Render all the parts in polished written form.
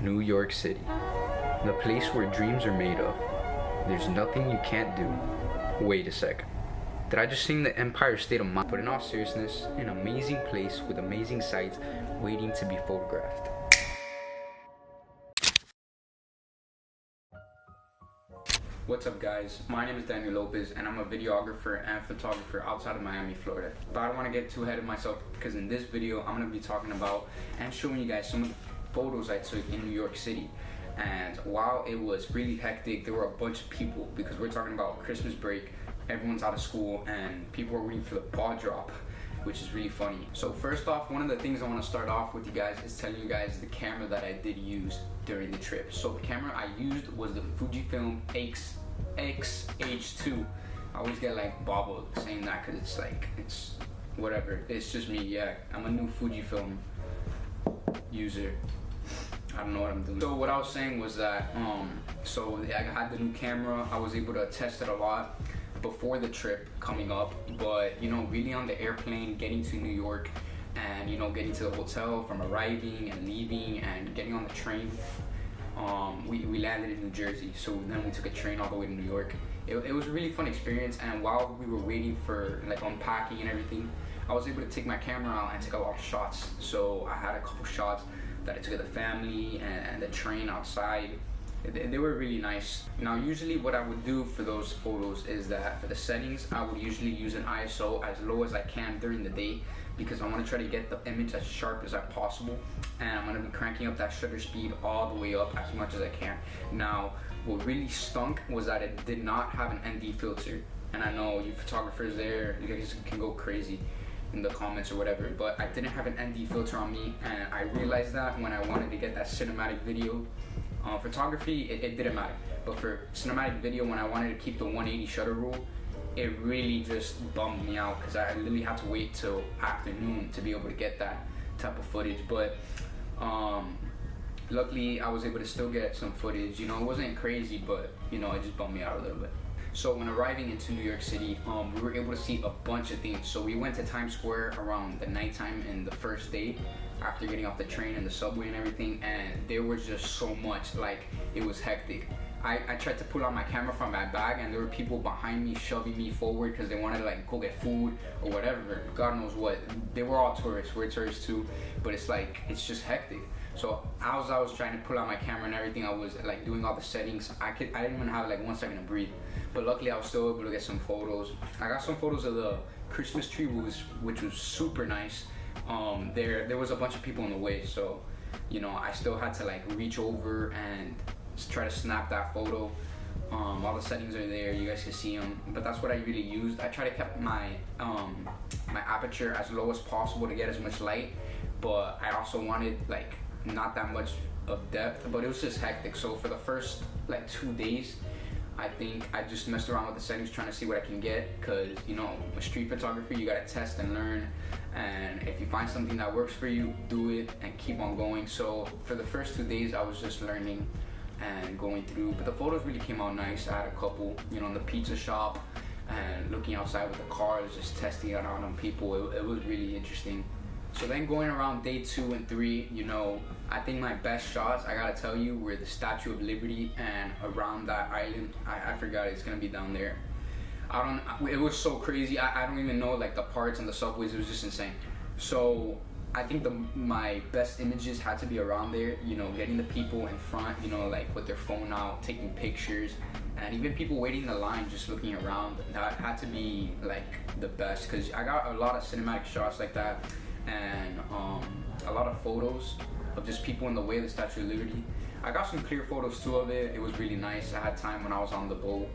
New York City, the place where dreams are made of. There's nothing you can't do. Wait a sec. Did I just sing the Empire State of Mind? But in all seriousness, an amazing place with amazing sights waiting to be photographed. What's up guys, my name is Daniel Lopez and I'm a videographer and photographer outside of Miami, Florida. But I don't want to get too ahead of myself because in this video I'm going to be talking about and showing you guys some of the photos I took in New York City. And while it was really hectic, there were a bunch of people because we're talking about Christmas break, everyone's out of school and people are waiting for the ball drop, which is really funny. So first off, one of the things I want to start off with you guys is telling you guys the camera that I did use during the trip. So the camera I used was the Fujifilm X-H2. I always get like bobbled saying that because it's whatever. It's just me, yeah. I'm a new Fujifilm user. I don't know what I'm doing. So what I was saying was that, so I had the new camera. I was able to test it a lot before the trip coming up, but you know, really on the airplane, getting to New York and you know, getting to the hotel from arriving and leaving and getting on the train, we landed in New Jersey, so then we took a train all the way to New York. It was a really fun experience, and while we were waiting for like unpacking and everything, I was able to take my camera out and take a lot of shots. So I had a couple shots that I took of the family and the train outside. They were really nice. Now usually what I would do for those photos is that for the settings I would usually use an ISO as low as I can during the day because I want to try to get the image as sharp as possible, and I'm going to be cranking up that shutter speed all the way up as much as I can. Now what really stunk was that it did not have an ND filter, and I know you photographers there, you guys can go crazy in the comments or whatever, but I didn't have an ND filter on me, and I realized that when I wanted to get that cinematic video. Photography, it didn't matter, but for cinematic video, when I wanted to keep the 180 shutter rule, it really just bummed me out because I literally had to wait till afternoon to be able to get that type of footage. But luckily I was able to still get some footage. You know, it wasn't crazy, but you know, it just bummed me out a little bit. So when arriving into New York City, we were able to see a bunch of things. So we went to Times Square around the nighttime in the first day after getting off the train and the subway and everything, and there was just so much, like it was hectic. I tried to pull out my camera from my bag and there were people behind me shoving me forward because they wanted to like go get food or whatever, God knows what. They were all tourists, we're tourists too, but it's just hectic. So as I was trying to pull out my camera and everything, I was like doing all the settings. I didn't even have like 1 second to breathe, but luckily I was still able to get some photos. I got some photos of the Christmas tree, which was super nice. There was a bunch of people in the way, so you know, I still had to like reach over and try to snap that photo. All the settings are there, you guys can see them, but that's what I really used. I try to keep my my aperture as low as possible to get as much light, but I also wanted like not that much of depth, but it was just hectic. So for the first like 2 days, I think I just messed around with the settings trying to see what I can get, because you know, with street photography you gotta test and learn, and if you find something that works for you, do it and keep on going. So for the first 2 days I was just learning and going through, but the photos really came out nice. I had a couple, you know, in the pizza shop and looking outside with the cars, just testing it out on people. It was really interesting. So then going around day 2 and 3, you know, I think my best shots, I gotta tell you, were the Statue of Liberty and around that island. I forgot, it's gonna be down there. It was so crazy. I don't even know like the parts and the subways. It was just insane. So I think my best images had to be around there, you know, getting the people in front, you know, like with their phone out, taking pictures, and even people waiting in the line just looking around. That had to be like the best, because I got a lot of cinematic shots like that, and a lot of photos of just people in the way of the Statue of Liberty. I got some clear photos too of it. It was really nice. I had time when I was on the boat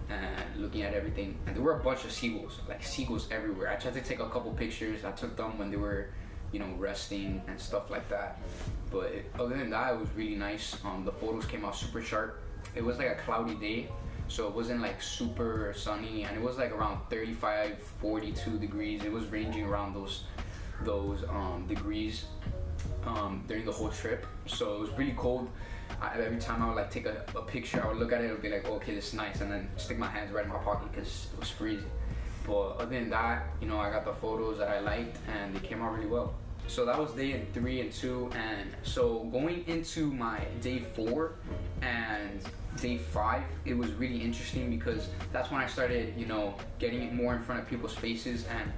and looking at everything, and there were a bunch of seagulls, like seagulls everywhere. I tried to take a couple pictures. I took them when they were, you know, resting and stuff like that, but other than that, it was really nice. The photos came out super sharp. It was like a cloudy day, so it wasn't like super sunny, and it was like around 35, 42 degrees. It was ranging around those degrees during the whole trip, so it was really cold. Every time I would like take a picture, I would look at it, it would be like, okay, this is nice, and then stick my hands right in my pocket because it was freezing. But other than that, you know, I got the photos that I liked and they came out really well. So that was day 3 and 2, and so going into my day 4 and day 5, it was really interesting because that's when I started, getting it more in front of people's faces. And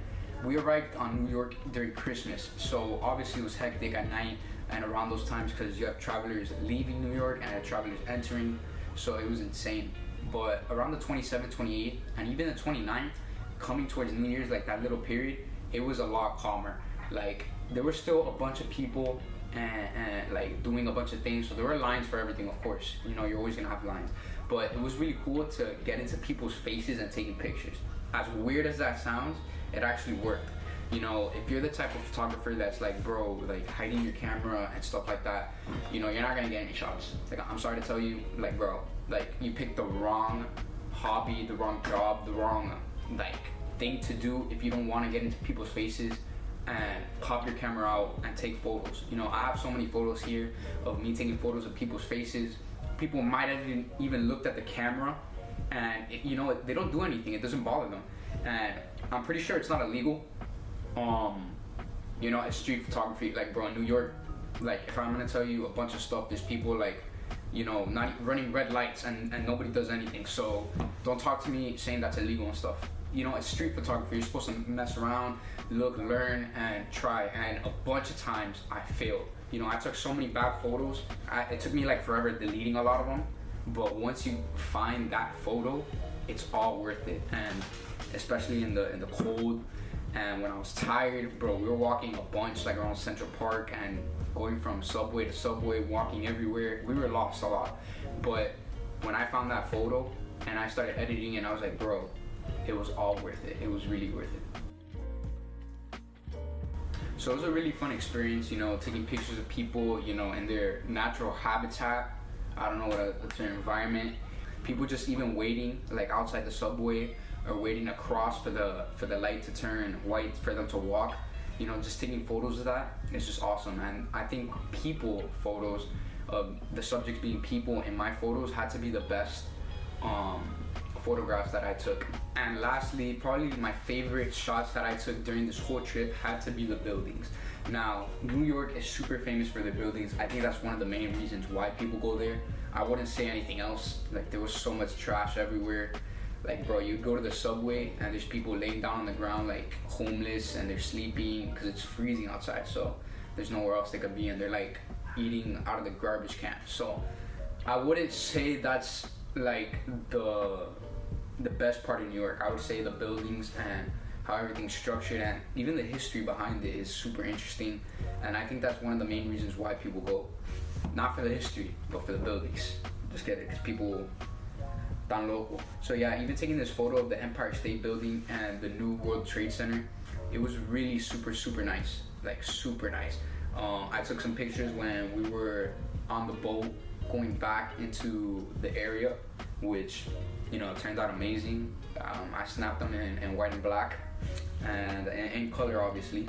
we arrived on New York during Christmas, so obviously it was hectic at night and around those times because you have travelers leaving New York and travelers entering, so it was insane. But around the 27th, 28th, and even the 29th, coming towards New Year's, like that little period, it was a lot calmer. Like there were still a bunch of people and like doing a bunch of things, so there were lines for everything, of course. You're always gonna have lines, but it was really cool to get into people's faces and taking pictures. As weird as that sounds, it actually worked. If you're the type of photographer that's like, bro, like hiding your camera and stuff like that, you're not gonna get any shots. Like, I'm sorry to tell you, like, bro, like you picked the wrong hobby, the wrong job, the wrong like thing to do if you don't want to get into people's faces and pop your camera out and take photos. I have so many photos here of me taking photos of people's faces. People might have even looked at the camera and they don't do anything. It doesn't bother them, and I'm pretty sure it's not illegal. It's street photography. Like, bro, in New York, like if I'm gonna tell you a bunch of stuff, there's people like not running red lights and nobody does anything. So don't talk to me saying that's illegal and stuff. It's street photography. You're supposed to mess around, look, learn, and try. And a bunch of times I failed. I took so many bad photos. It took me like forever deleting a lot of them. But once you find that photo, it's all worth it. And especially in the cold, and when I was tired, bro, we were walking a bunch like around Central Park and going from subway to subway, walking everywhere. We were lost a lot. But when I found that photo and I started editing it, I was like, bro, it was all worth it. It was really worth it. So it was a really fun experience, taking pictures of people, in their natural habitat. I don't know what's their environment. People just even waiting like outside the subway or waiting across for the light to turn white for them to walk. Just taking photos of that, it's just awesome. And I think people photos of the subjects being people in my photos had to be the best photographs that I took. And lastly, probably my favorite shots that I took during this whole trip had to be the buildings. Now, New York is super famous for their buildings. I think that's one of the main reasons why people go there. I wouldn't say anything else. Like, there was so much trash everywhere. Like, bro, you go to the subway and there's people laying down on the ground like homeless, and they're sleeping because it's freezing outside, so there's nowhere else they could be, and they're like eating out of the garbage can. So I wouldn't say that's like the best part of New York. I would say the buildings and how everything's structured and even the history behind it is super interesting, and I think that's one of the main reasons why people go. Not for the history, but for the buildings. Just get it, because people tan local. So yeah, even taking this photo of the Empire State Building and the new World Trade Center, it was really super nice, like super nice. I took some pictures when we were on the boat going back into the area, which turned out amazing. I snapped them in white and black and in color, obviously.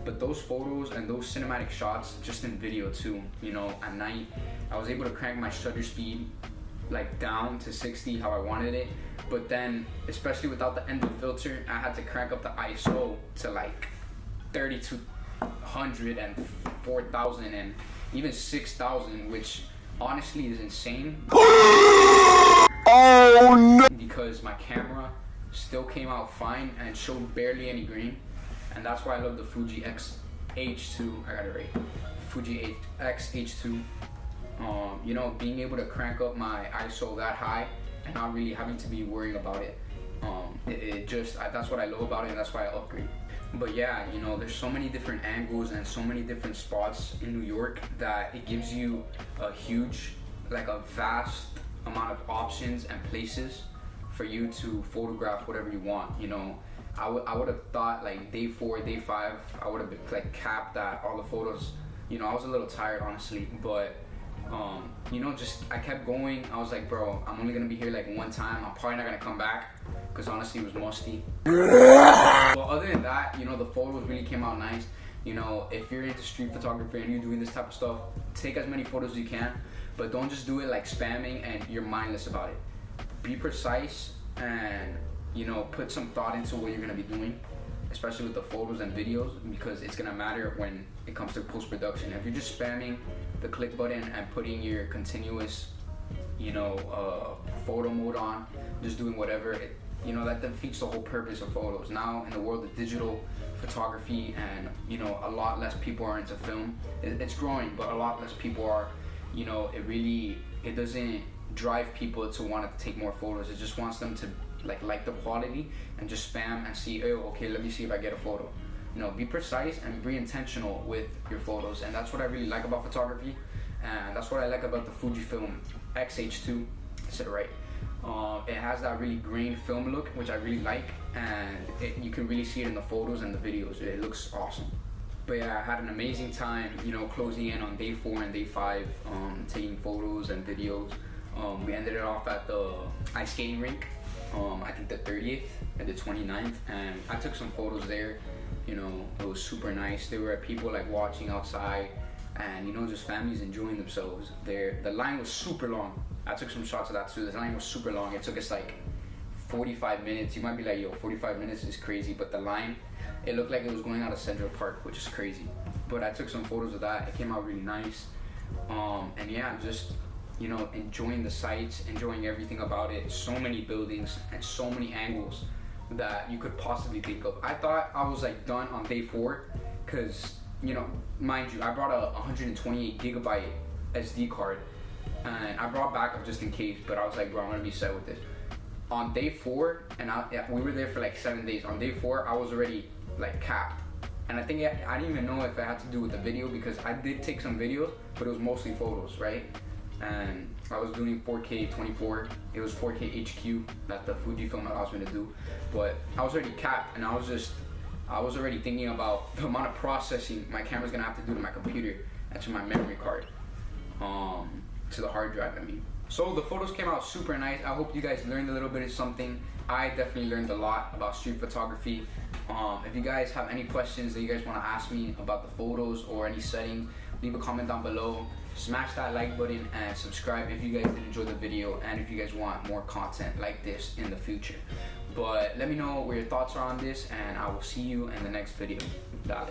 But those photos and those cinematic shots, just in video too, at night, I was able to crank my shutter speed like down to 60 how I wanted it. But then, especially without the end of filter, I had to crank up the ISO to like 3200 and 4000 and even 6000, which honestly is insane. Oh no! Because my camera still came out fine and showed barely any grain. And that's why I love the Fuji X-H2, I got it right, Fuji X-H2. Being able to crank up my ISO that high and not really having to be worrying about it. That's what I love about it, and that's why I upgrade. But yeah, there's so many different angles and so many different spots in New York that it gives you a huge, like a vast amount of options and places for you to photograph whatever you want. I would have thought like day 4, day 5, I would have like capped that all the photos. I was a little tired, honestly, but I kept going. I was like, bro, I'm only gonna be here like one time. I'm probably not gonna come back because honestly it was musty. But other than that, the photos really came out nice. If you're into street photography and you're doing this type of stuff, take as many photos as you can, but don't just do it like spamming and you're mindless about it. Be precise and put some thought into what you're gonna be doing. especially with the photos and videos, because it's gonna matter when it comes to post-production. If you're just spamming the click button and putting your continuous, photo mode on, just doing whatever, that defeats the whole purpose of photos. Now in the world of digital photography, and a lot less people are into film. It's growing, but a lot less people are. It doesn't drive people to want to take more photos. It just wants them to like the quality and just spam and see, oh, okay, let me see if I get a photo. Be precise and be intentional with your photos, and that's what I really like about photography, and that's what I like about the Fujifilm X-H2. I said it right. It has that really grained film look, which I really like, and you can really see it in the photos and the videos. It looks awesome. But yeah, I had an amazing time, closing in on day 4 and day 5, taking photos and videos. We ended it off at the ice skating rink, I think the 30th and the 29th, and I took some photos there. It was super nice. There were people like watching outside, and just families enjoying themselves there. The line was super long. I took some shots of that too. The line was super long. It took us like 45 minutes. You might be like, yo, 45 minutes is crazy, but the line, it looked like it was going out of Central Park, which is crazy. But I took some photos of that. It came out really nice. And yeah, just enjoying the sights, enjoying everything about it. So many buildings and so many angles that you could possibly think of. I thought I was like done on day 4, because mind you, I brought a 128 gigabyte SD card, and I brought backup just in case, but I was like, bro, I'm gonna be set with this. On day 4, and we were there for like 7 days. On day 4, I was already like capped, and I think I didn't even know if it had to do with the video, because I did take some videos, but it was mostly photos, right? And I was doing 4K 24. It was 4K HQ that the Fujifilm allows me to do, but I was already capped, and I was already thinking about the amount of processing my camera's gonna have to do to my computer and to my memory card, to the hard drive, I mean. So the photos came out super nice. I hope you guys learned a little bit of something. I definitely learned a lot about street photography. If you guys have any questions that you guys want to ask me about the photos or any settings, leave a comment down below. Smash that like button and subscribe if you guys did enjoy the video, and if you guys want more content like this in the future. But let me know what your thoughts are on this, and I will see you in the next video. Dale.